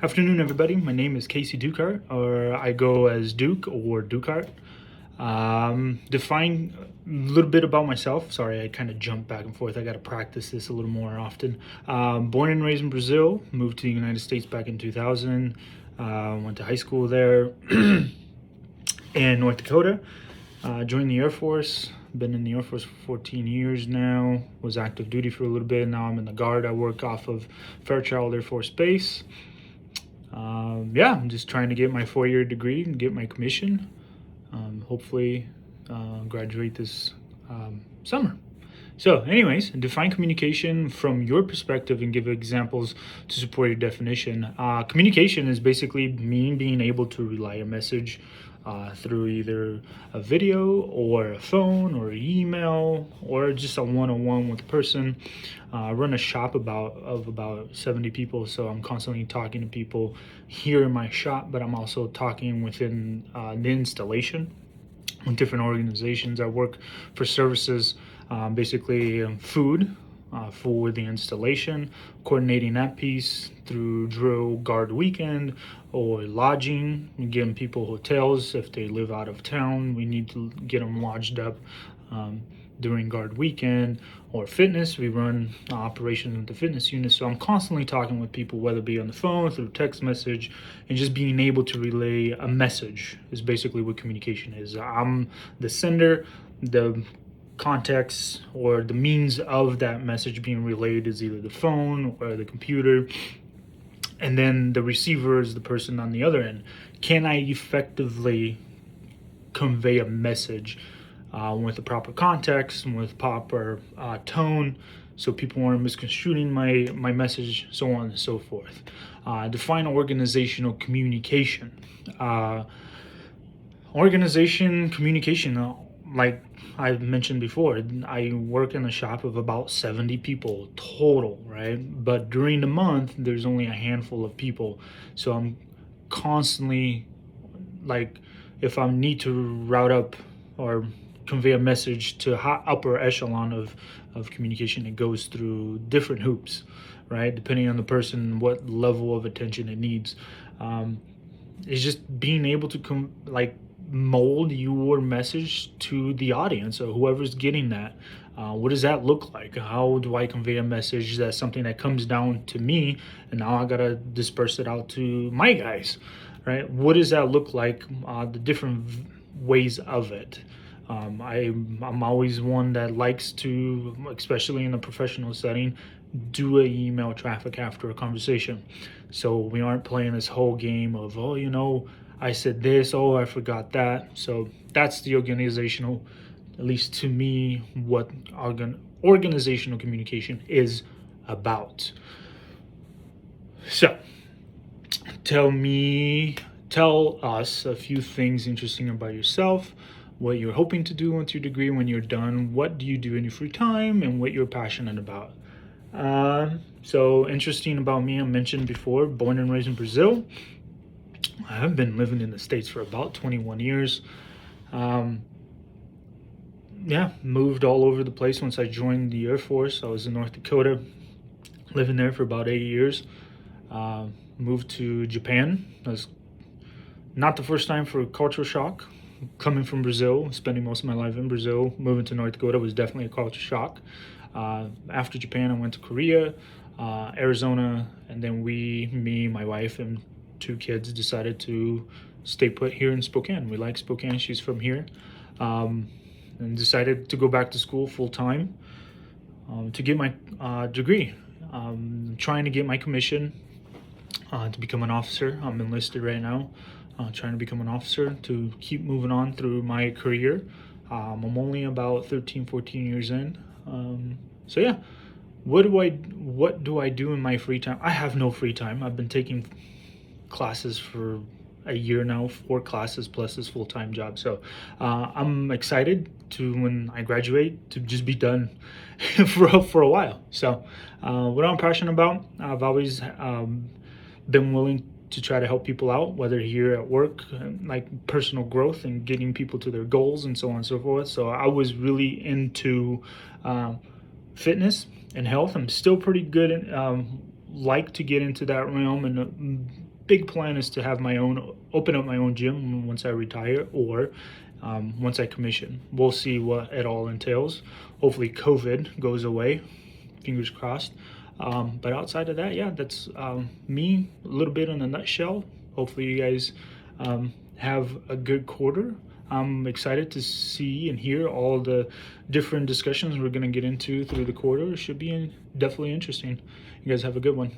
Afternoon, everybody. My name is Casey Dukart, or I go as Duke or Dukart. Define a little bit about myself. Sorry, I kind of jump back and forth. I got to practice this a little more often. Born and raised in Brazil, moved to the United States back in 2000. Went to high school there in North Dakota. Joined the Air Force. Been in the Air Force for 14 years now. Was active duty for a little bit. Now I'm in the Guard. I work off of Fairchild Air Force Base. I'm just trying to get my 4-year degree and get my commission. Hopefully, graduate this summer. So, anyways, define communication from your perspective and give examples to support your definition. Communication is basically me being able to relay a message through either a video or a phone or email or just a one-on-one with a person. I run a shop of about 70 people, so I'm constantly talking to people here in my shop, but I'm also talking within the installation with different organizations. I work for services, basically food for the installation, coordinating that piece through drill guard weekend or lodging, getting people hotels if they live out of town. We need to get them lodged up during guard weekend, or fitness. We run operations with the fitness unit. So I'm constantly talking with people, whether it be on the phone, through text message, and just being able to relay a message is basically what communication is. I'm the sender, the context or the means of that message being relayed is either the phone or the computer, and then the receiver is the person on the other end. Can I effectively convey a message with the proper context and with proper tone, so people aren't misconstruing my message, so on and so forth. Define organizational communication. Organization communication, like I've mentioned before, I work in a shop of about 70 people total, right? But during the month, there's only a handful of people. So I'm constantly, like, if I need to route up or convey a message to upper echelon of communication, it goes through different hoops, right? Depending on the person, what level of attention it needs. It's just being able to mold your message to the audience or whoever's getting that. What does that look like? How do I convey a message that's something that comes down to me, and now I gotta disperse it out to my guys, right? What does that look like? The different ways of it. I'm always one that likes to, especially in a professional setting, do a email traffic after a conversation, so we aren't playing this whole game of, I said this, I forgot that. So that's the organizational, at least to me, what organizational communication is about. So tell us a few things interesting about yourself, what you're hoping to do with your degree when you're done, what do you do in your free time, and what you're passionate about. So interesting about me, I mentioned before, born and raised in Brazil. I have been living in the States for about 21 years. Moved all over the place once I joined the Air Force. I was in North Dakota, living there for about 8 years. Moved to Japan. That was not the first time for cultural shock. Coming from Brazil, spending most of my life in Brazil, moving to North Dakota was definitely a culture shock. After Japan, I went to Korea, Arizona, and then me, my wife, and 2 kids decided to stay put here in Spokane. We like Spokane. She's from here. And decided to go back to school full time to get my degree. Trying to get my commission to become an officer. I'm enlisted right now. Trying to become an officer to keep moving on through my career. I'm only about 13, 14 years in. What do I do in my free time? I have no free time. I've been taking classes for a year now, 4 classes plus this full-time job. So I'm excited to, when I graduate, to just be done for a while. So what I'm passionate about, I've always been willing to try to help people out, whether here at work, like personal growth and getting people to their goals and so on and so forth. So I was really into fitness and health. I'm still pretty good at, like to get into that realm and big plan is to have open up my own gym once I retire, or once I commission. We'll see what it all entails. Hopefully COVID goes away, fingers crossed. But outside of that, yeah, that's me a little bit in a nutshell. Hopefully you guys have a good quarter. I'm excited to see and hear all the different discussions we're going to get into through the quarter. It should be definitely interesting. You guys have a good one.